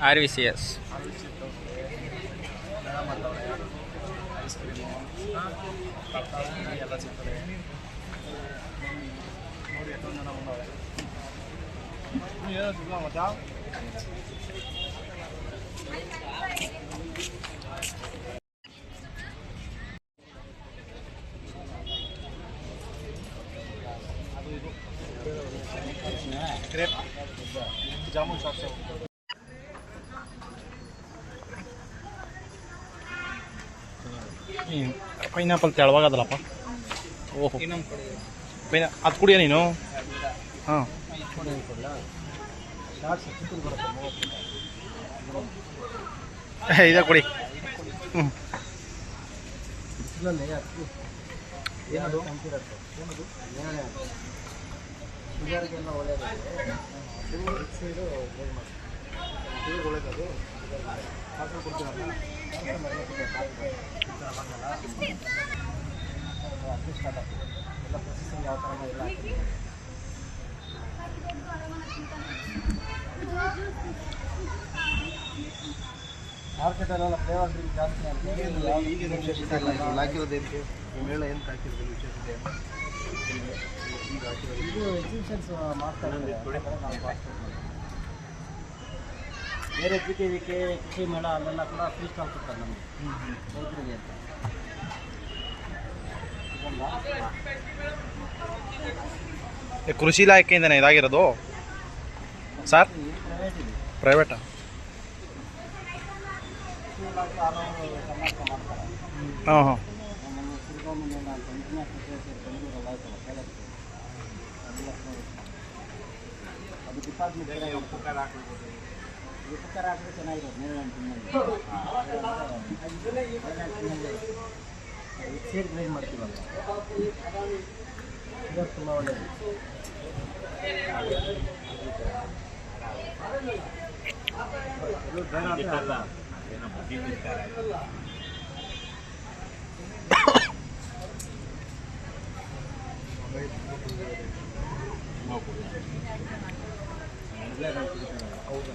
RVCS ice cream ಎಲ್ಲ ಸಿಗ್ತದೆ ನೋಡಿ ಎಷ್ಟೊಂದು ಜನ ಬಂದವೆ ಏನು ಮಚ್ಚಾ ಕ್ರೇಪ್ ಜಾಮೂನ್ ಶಾಪ್ಸ್ ಪೈನಾಪಲ್ ತೆಳವಾಗದಲ್ಲಪ್ಪ ಓಹೋ ಅದು ಕುಡಿಯ ನೀನು ಹಾಂ ಇದ ಕುಡಿ ಹ್ಞೂ ಏನದು ಶುಗರ್ಗೆಲ್ಲ ಒಳ್ಳೆಯದು ಒಳ್ಳೆಯದು ಹಾಸ್ಟೆಲ್ ಕೊಡ್ತೀರಲ್ಲ ಅಡ್ಜಸ್ಟ್ ಸ್ಟಾರ್ಟ್ ಆಗ್ತದೆ ಎಲ್ಲ ಪ್ರೊಸೆಸಿಂಗ್ ಯಾವ ಥರ ಎಲ್ಲ ಮಾರ್ಕೆಟಲ್ಲೆಲ್ಲ ಫ್ಲೇವರ್ ಡ್ರಿಂಕ್ ಜಾಸ್ತಿ ಆಗ್ತದೆ ಈಗಿನ ವಿಶೇಷತೆ ಇಲ್ಲ ಹಾಕಿರೋದೇನು ಮೇಳ ಏನು ಹಾಕಿರೋದು ವಿಶೇಷತೆ ಈಗ ಹಾಕಿರೋದು ಇದು ಎಕ್ಸಿಬಿಷನ್ಸ್ ಮಾಡ್ತಾರೆ ಬೇರೆ PTVK ಕೃಷಿ ಮೇಳ ಅಲ್ಲೆಲ್ಲ ಕೂಡ ಫ್ರೀ ಸ್ಟಾಲ್ ಕೊಡ್ತಾರೆ ನಮಗೆ ರೈತರಿಗೆ ಅಂತ ಕೃಷಿ ಇಲಾಖೆಯಿಂದನೇ ಇದಾಗಿರೋದು ಸರ್ ಪ್ರೈವೇಟಾ ಹಾಂ ಹಾಂ ಅದು ಡಿಪಾರ್ಟ್ಮೆಂಟ್ ಉಪಕಾರ ಹಾಕಿದ್ರೆ ಚೆನ್ನಾಗಿರೋದು ಸೇರಿ ಗ್ರೈಂಡ್ ಮಾಡ್ತೀವಲ್ಲ ಇದು ತುಂಬ ಒಳ್ಳೆಯದು ಹೌದಾ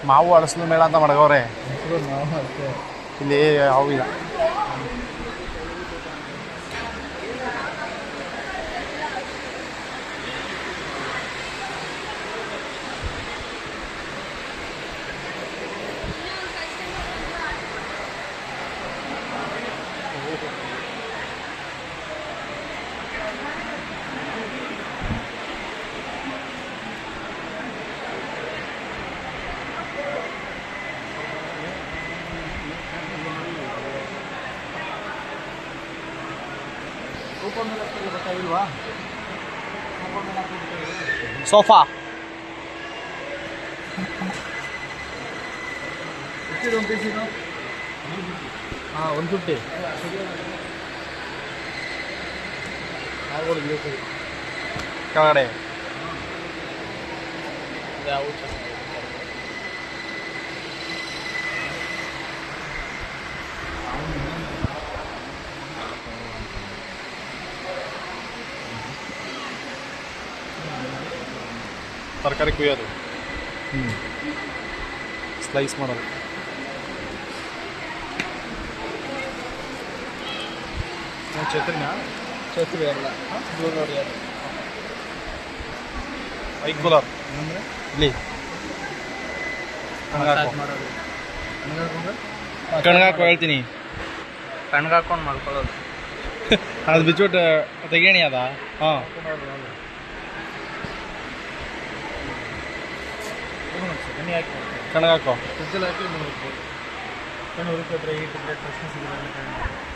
ಮಾವು ಹಲಸಿನ ಮೇಳ ಅಂತ ಮಡಗವ್ರೆ ಇಲ್ಲಿ ಯಾವ ಇಲ್ಲ. ಸೋಫಾ ಎಷ್ಟಿದೆ ಒಂದು ಪೀಸ್ ಇದು? ಹಾಂ 150. ಕೆಳಗಡೆ ತರಕಾರಿ ಕುಯ್ಯೋದು, ಸ್ಲೈಸ್ ಮಾಡೋದು. ಛತ್ರಿ ಅಲ್ಲ, ನೋಡಿ ಅದು ಐದು ಕೂಲರ್ ಅಂದರೆ ಇಲ್ಲಿ ಮಾಡೋದು. ಕಣ್ಗಾಕು ಹೇಳ್ತೀನಿ, ಕಣ್ಗಾಕೊಂಡು ಮಾಡ್ಕೊಳ್ಳೋದು. ಅದು ಬಿಚ್ಬಿಟ್ಟು ತೆಗೇಣಿ ಅದ. ಹಾಂ ಕಣ್ಗಾಕೋ. ಫ್ರಿಜ್ಜಲ್ಲಿ ಹಾಕಿ ಕಣ್ಣು ಹುಡುಕಿದ್ರೆ ಇಟ್ಟಿದ್ರೆ ಪ್ರಶ್ನೆ ಸಿಗಲ್ಲ.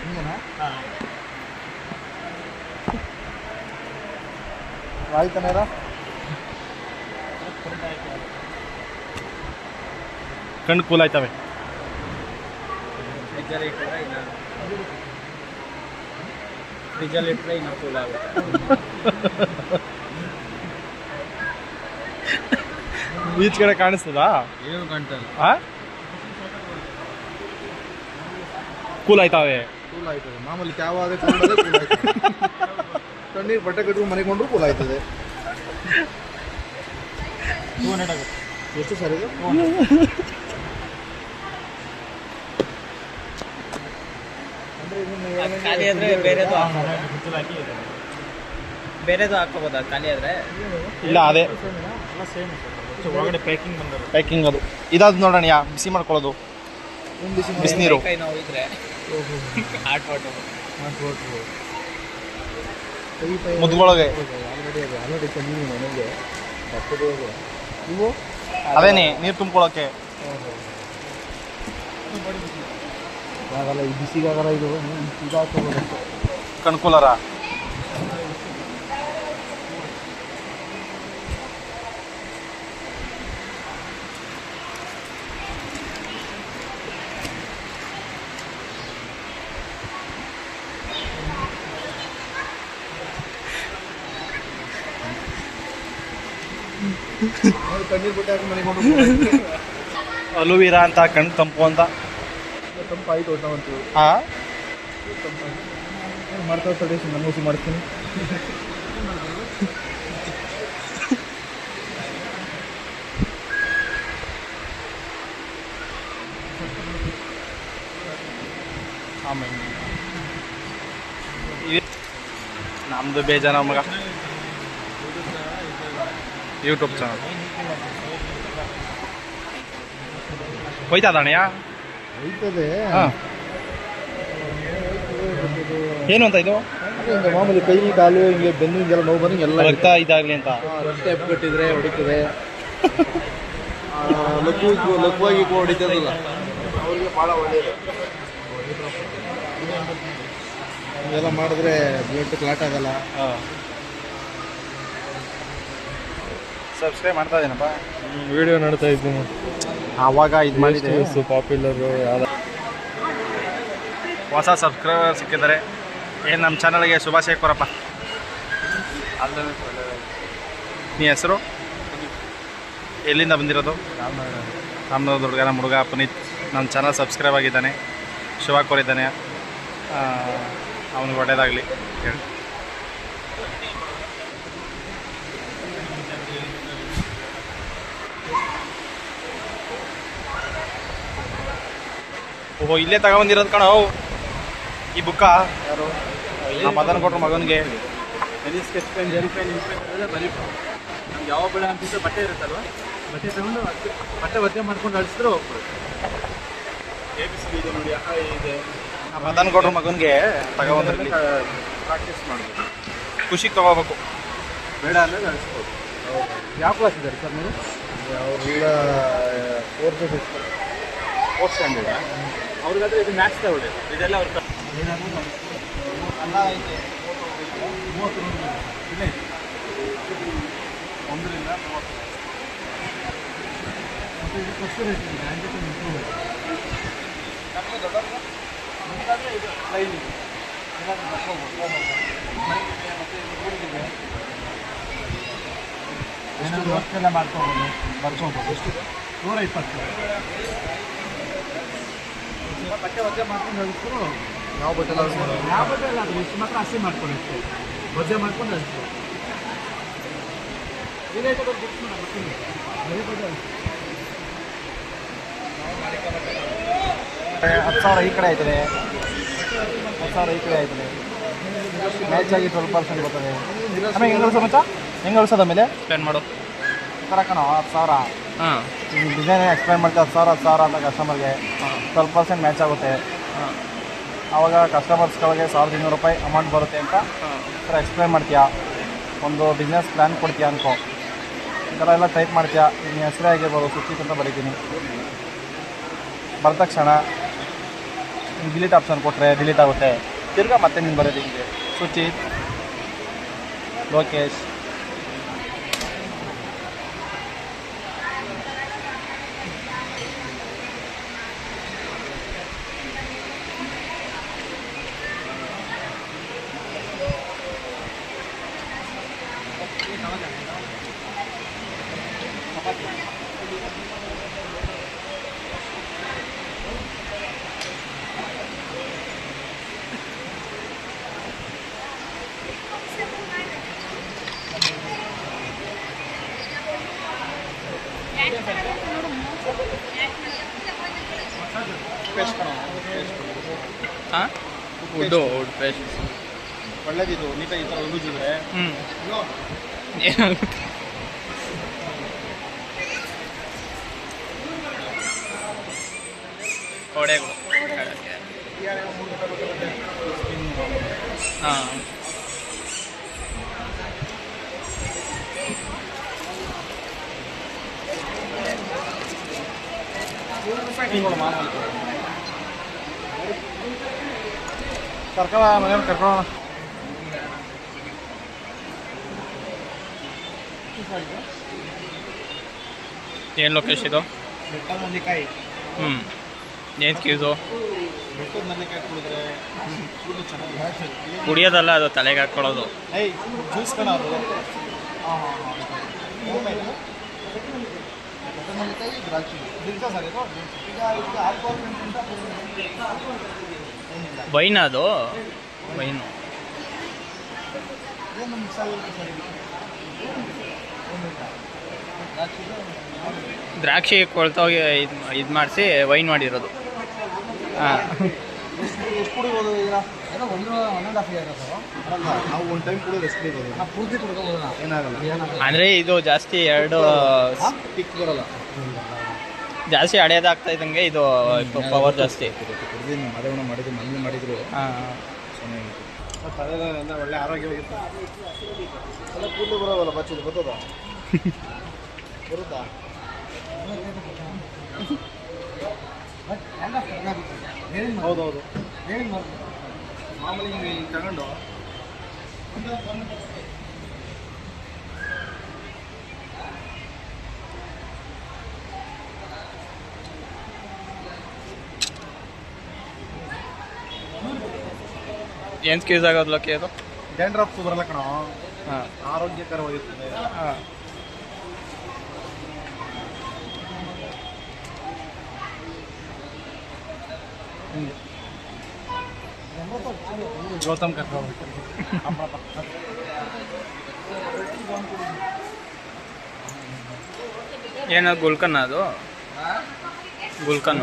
ಹಿಂಗೇನಾ? ಹಾಂ ಆಯ್ತಾನೇರ ಕಣ್ಣು ಕೂಲ್ ಆಯ್ತವೆ. ಫ್ರಿಜ್ಜಲ್ಲಿ ಇಟ್ಟರೆ ಇನ್ನೂ ಕೂಲ್ ಆಗುತ್ತೆ. ಈಚ್ ಕಡೆ ಕಾಣಿಸ್ತದಾ? ಏನು ಕಾಣ್ತಲ್ಲ. ಹಾಂ ಕೂಲ್ ಆಯ್ತಾವೆ. ಕೂಲ್ ಆಯ್ತದೆ. ಮಾಮೂಲಿ ತ್ಯಾವಾದ ಕೂಲ್ ಆಯ್ತದೆ. ಕಣ್ಣೀರು ಬಟ್ಟೆ ಕಟ್ಕೊಂಡು ಮನೆಗೆ ಕೊಂಡ್ರು ಕೂಲ್ ಆಯ್ತದೆ. 200 ಆಗುತ್ತೆ. ಎಷ್ಟು ಸರ್ ಇದು? ಖಾಲಿ ಆದರೆ ಬೇರೆದು ಬೇರೆದು ಹಾಕೋಬೋದಾ? ಖಾಲಿ ಆದರೆ ಇಲ್ಲ, ಅದೇ ಸೇಮ್ ಒಳಗಡೆ ಪ್ಯಾಕಿಂಗ್ ಬಂದದ್ದು. ಪ್ಯಾಕಿಂಗ್ ಅದು ಇದಾದ ನೋಡೋಣ. ಬಿಸಿ ಮಾಡ್ಕೊಳ್ಳೋದು, ಬಿಸಿನೀರು. ಕೈ ನೋವು ಇದ್ರೆ ಹಾಟ್ ವಾಟರ್ ಮುದ್ಗೊಳಗೆ ಆಲ್ರೆಡಿ ನೀವು ನನಗೆ ನೀವು ಅದೇನೆ ನೀರು ತುಂಬ್ಕೊಳ್ಳೋಕೆ ಆಗಲ್ಲ. ಈ ಬಿಸಿಗಾಗಲ್ಲ. ಇದು ಇದಾಕೋಬೋದು. ಕಣ್ಕೂಲರ ಕಣ್ಣೀರು ಬಟ್ಟೆ ಹಾಕಿ ಮನೆಗೆ ಕೊಂಡ್ರು ಅಲುವೀರಾ ಅಂತ ಕಣ್ಣು ತಂಪು ಅಂತ. ತಂಪಾಯ್ತು ಒಟ್ಟು ಅಂತೀವಿ. ಹಾಂ ಮಾಡ್ತಾವೆ ಸಡೇಶ್ ನಮೂಸಿ ಮಾಡ್ತೀನಿ. ಆಮೇಲೆ ನಮ್ಮದು ಬೇಜಾನ ಮಗ ಯೂಟ್ಯೂಬ್ ಚಾನಲ್ ಹೋಯ್ತಾ ಅಣ್ಣಯ್ಯ? ಹೋಯ್ತದೆ. ಹಾಂ ಏನು ಅಂತ ಇದು? ಹಿಂಗೆ ಮಾಮೂಲಿ ಕೈ ಕಾಲು ಹಿಂಗೆ ಬೆನ್ನು ಹಿಂಗೆಲ್ಲ ನೋವು ಬಂದು ಎಲ್ಲ ರಕ್ತ ಇದಾಗಲಿ ಅಂತ. ರಕ್ತ ಎಪ್ಪಿಟ್ಟಿದ್ರೆ ಹೊಡಿತದೆ. ಲಘುವಾಗಿ ಹೊಡಿತದಲ್ಲ, ಅವ್ರಿಗೆ ಭಾಳ ಒಳ್ಳೆಯದು. ಹಿಂಗೆಲ್ಲ ಮಾಡಿದ್ರೆ ಬ್ಲಡ್ ಕ್ಲಾಟ್ ಆಗಲ್ಲ. ಹಾಂ ಸಬ್ಸ್ಕ್ರೈಬ್ ಮಾಡ್ತಾ ಇದ್ದೀನಪ್ಪ. ವಿಡಿಯೋ ನೋಡ್ತಾ ಇದ್ದೀನಿ. ಆವಾಗ ಇದು ಮಾಡಿದೆ. ಪಾಪ್ಯುಲರು ಯಾವ್ದು ಹೊಸ ಸಬ್ಸ್ಕ್ರೈಬರ್ ಸಿಕ್ಕಿದ್ದಾರೆ. ಏನು ನಮ್ಮ ಚಾನಲ್ಗೆ ಶುಭಾಶಯ ಕೋರಪ್ಪ. ನೀ ಹೆಸರು? ಎಲ್ಲಿಂದ ಬಂದಿರೋದು? ರಾಮನಗರ ಹುಡುಗ. ನಮ್ಮ ಹುಡುಗ ಪುನೀತ್ ನನ್ನ ಚಾನಲ್ ಸಬ್ಸ್ಕ್ರೈಬ್ ಆಗಿದ್ದಾನೆ, ಶುಭ ಕೋರಿದ್ದಾನೆ. ಅವನಿಗೆ ಒಳ್ಳೆಯದಾಗಲಿ ಹೇಳಿ. ಓಹೋ, ಇಲ್ಲೇ ತಗೊಂಬಂದಿರೋದು ಕಣೋ ಈ ಬುಕ್ಕ. ಯಾರು? ಮದನ್ ಕೊಟ್ರು ಮಗನಿಗೆ. ಸ್ಕೆಚ್ ಪೆನ್, ಜೆಲ್ ಪೆನ್, ಎಲ್ಲ ಬರೀತು. ನಮ್ಗೆ ಯಾವ ಬೆಳೆ ಅಂತಿದ್ರೆ ಬಟ್ಟೆ ಇರುತ್ತಲ್ವ, ಬಟ್ಟೆ ತಗೊಂಡು ಬಟ್ಟೆ ಒತ್ತೆ ಮಾಡ್ಕೊಂಡು ಅಳಿಸಿದ್ರೆ ಹೋಗ್ಬಿಡುತ್ತೆ. ABCD ಇದೆ ನೋಡಿ, ಇದೆ. ಮದನ್ ಕೊಟ್ರು ಮಗನಿಗೆ ತಗೊಂಬಂದಿರಲಿ. ಪ್ರಾಕ್ಟೀಸ್ ಮಾಡ್ಬೋದು. ಖುಷಿಗೆ ತಗೋಬೇಕು. ಬೇಡ ಅಂದರೆ ಅಳಿಸ್ಬೋದು. ಯಾವ ಕ್ಲಾಸ್ ಇದ್ದಾರೆ ಸರ್ ನೀವು? ಅವರೆಲ್ಲ 4th 5th 4th ಸ್ಟ್ಯಾಂಡರ್ಡ್. ಅವ್ರಿಗಾದ್ರೆ ಇದು ಮ್ಯಾಥ್ಸ್ ತಗೊಳ್ಳಿ. ಇದೆಲ್ಲ ಅವ್ರ ಅಲ್ಲ ಐತೆ 30 ಇಲ್ಲ 1ರಿಂದ 30. ಮತ್ತು ಇದು ಫಸ್ಟ್ ರೇಟ್ ಇದೆ. ನಮಗೆ ದೊಡ್ಡವ್ರಿಗೆ ನಿಮಗಾದರೆ ಇದು ಲೈನ್ ಇದೆ, ಏನಾದರೂ ಬರ್ಕೋಬೋದು. ಮತ್ತು ಊರಿಗಿದೆ ಏನಾದರೂ ವರ್ಕೆಲ್ಲ ಮಾಡ್ಕೋಬೋದು, ಬರ್ಕೋಬೋದು. ಎಷ್ಟಿದೆ? 120. ಬಟ್ಟೆ ಒದ್ದೆ ಮಾಡ್ಕೊಂಡು ಅಳಿಸ್ರು. ಯಾವ ಬಟ್ಟೆ ಎಲ್ಲ ಅದು ಇಷ್ಟು ಮಾತ್ರ ಹಸಿ ಮಾಡ್ಕೊಂಡು ಅಷ್ಟು ಒದ್ದೆ ಮಾಡ್ಕೊಂಡು ಅಳಿಸ್ರು. ಏನಾಯ್ತು ಬುಕ್ಸ್ ಮಾಡ ಬರ್ತೀನಿ. 10,000 ಈ ಕಡೆ ಆಯ್ತದೆ, 10,000 ಈ ಕಡೆ ಆಯ್ತದೆ. ಮ್ಯಾಚ್ ಆಗಿ 12% ಬರ್ತದೆ. ಆಮೇಲೆ ಹೆಂಗೆ ಉಳಿಸೋ ಮಚ್ಚ, ಹೆಂಗೆ ಉಳಿಸೋದು ಆಮೇಲೆ ಸ್ಪೆಂಡ್ ಮಾಡು ಥರ ಕಣೋ 10,000. ಹಾಂ ಡಿಸೈನ್ ಎಕ್ಸ್ಪ್ಲೈನ್ ಮಾಡ್ತೀವಿ 10,000 ಅಂತ ಕಸ್ಟಮರ್ಗೆ 12% ಮ್ಯಾಚ್ ಆಗುತ್ತೆ. ಆವಾಗ ಕಸ್ಟಮರ್ಸ್ಗಳಿಗೆ 1,200 ರೂಪಾಯಿ ಅಮೌಂಟ್ ಬರುತ್ತೆ ಅಂತ ಥರ ಎಕ್ಸ್ಪ್ಲೈನ್ ಮಾಡ್ತೀಯಾ. ಒಂದು ಬಿಸ್ನೆಸ್ ಪ್ಲ್ಯಾನ್ ಕೊಡ್ತೀಯಾ ಅನ್ಕೋ. ಈ ಥರ ಎಲ್ಲ ಟೈಪ್ ಮಾಡ್ತೀಯಾ. ನಿಮ್ಮ ಹೆಸರೇ ಆಗಿರ್ಬೋದು, ಸುಚಿತ್ ಅಂತ ಬರೀತೀನಿ. ಬರೆದ ತಕ್ಷಣ ಡಿಲೀಟ್ ಆಪ್ಷನ್ ಕೊಟ್ಟರೆ ಡಿಲೀಟ್ ಆಗುತ್ತೆ. ತಿರ್ಗಾ ಮತ್ತೆ ನೀನು ಬರೋದು ಹಿಂಗೆ ಸುಚಿತ್ ಲೋಕೇಶ್. ಹಾಂ ವುಡ್ಡು ವುಡ್ ಪೇಸ್ಟ್ ಒಳ್ಳೇದಿದು. ನೀಟಾಗಿ ಈ ಥರ ಉಗಿದ್ರೆ ಏನಾಗುತ್ತೆ ಕೊಡೆಗಳು. ಹಾಂ ಕರ್ಕೊಳ್ಳ ಮನೆಯವ್ರು ಕರ್ಕೊಳ್ಳೋಣ. ಏನು ಲೊಕೇಶ್ ಇದು? ಬೆಟ್ಟದ ನೆಲ್ಲಿಕಾಯಿ. ಏನು ಕ್ಯೂಸು? ಬೆಟ್ಟದ ನೆಲ್ಲಿಕಾಯಿ ಕುಡಿದ್ರೆ ಕೂದಲು ಚೆನ್ನಾಗಿ ಕುಡಿಯೋದಲ್ಲ, ಅದು ತಲೆಗೆ ಹಾಕ್ಕೊಳ್ಳೋದು. ಏಯ್ ಜ್ಯೂಸ್ ಕಣ ಅದು. ಹಾಂ ಹಾಂ ಹಾಂ ಬೆಟ್ಟದ ನೆಲ್ಲಿಕಾಯಿ ದ್ರಾಕ್ಷಿ ಡ್ರಿಂಕ್ಸ ಸರ್ ಇದು. ಈಗ ಇದಕ್ಕೆ ಆಲ್ಕೋಹಾಲ್ ಕಂಟೆಂಟ್ ಏನಿಲ್ಲ. ವೈನ್ ಅದು ವೈನು ಏನು ಮಿಕ್ಸ್ ಆಗಿರುತ್ತೆ ಸರ್ ಇದು. ದ್ರಾಕ್ಷಿ ಕೊಳ್ತೋಗಿ ಇದು ಮಾಡಿಸಿ ವೈನ್ ಮಾಡಿರೋದು. ಹಾಂ ಎಷ್ಟು ಕುಡಿಬೋದು ಈಗ? ಏನೋ 1.5 ಇಯರ್ ಅಲ್ಲ, ನಾವು ಒಂದು ಟೈಮ್ ಕುಡಿಯೋದು ಎಷ್ಟು ಕುಡಿಬೋದು? ನಾವು ಪೂರ್ತಿ ಕುಡ್ಕೋಬೋದಾ? ಏನಾಗಲ್ಲ. ಅಂದರೆ ಇದು ಜಾಸ್ತಿ ಎರಡು ಪಿಕ್ ಬರೋಲ್ಲ. ಜಾಸ್ತಿ ಅಡೆಯೋದಾಗ್ತಾ ಇದ್ದಂಗೆ ಇದು ಪವರ್ ಜಾಸ್ತಿ. ಕುಡಿದು ಮದುವೆ ಮಾಡಿದ್ರು, ಮದುವೆ ಮಾಡಿದ್ರು. ಹಾಂ ಚೆನ್ನಾಗಿತ್ತು. ತಲೆಲ್ಲ ಒಳ್ಳೆ ಆರೋಗ್ಯವಾಗಿತ್ತು. ಎಲ್ಲ ಕೂದಲು ಬರೋವಲ್ಲ ಬಚ್ಚಿದ್ದು ಗೊತ್ತದ ಬರುತ್ತಾ? ಹೌದೌದು. ಮಾಮೂಲಿ ಹಿಂಗೆ ತಗೊಂಡು ಏನು ಕ್ಯೂಸ್ ಆಗೋದು ಲಕ್ಕಿ ಅದು? ಡ್ಯಾಂಡ್ರಫ್ ಬರಲ್ಲ ಕಣ. ಹಾಂ ಆರೋಗ್ಯಕರವಾಗಿರ್ತದೆ. ಹಾಂ ಗೌತಮ್ ಕರ್ಕೊಂಡು ಏನು ಗುಲ್ಕನ್ ಅದು? ಗುಲ್ಕನ್.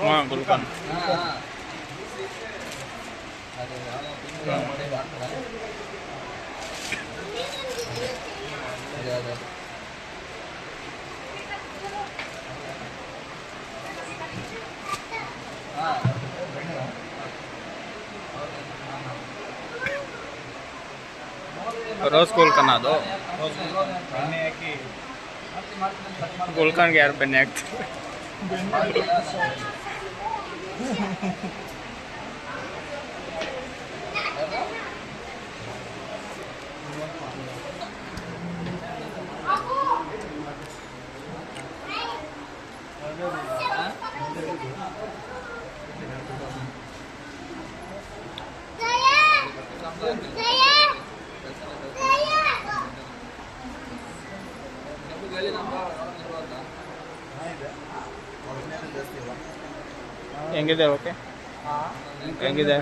ಹಾಂ ಗುಲ್ಕನ್. ರೋಸ್ ಗುಲ್ಕನ್ ಅದು. ಎಣ್ಣೆ ಹಾಕಿ ಗುಲ್ಕನ್ಗೆ ಯಾರು ಬೆಣ್ಣೆ ಹಾಕ್ತಾರೆ? ಹೆಂಗಿದೆ ಓಕೆ ಹೆಂಗಿದೆ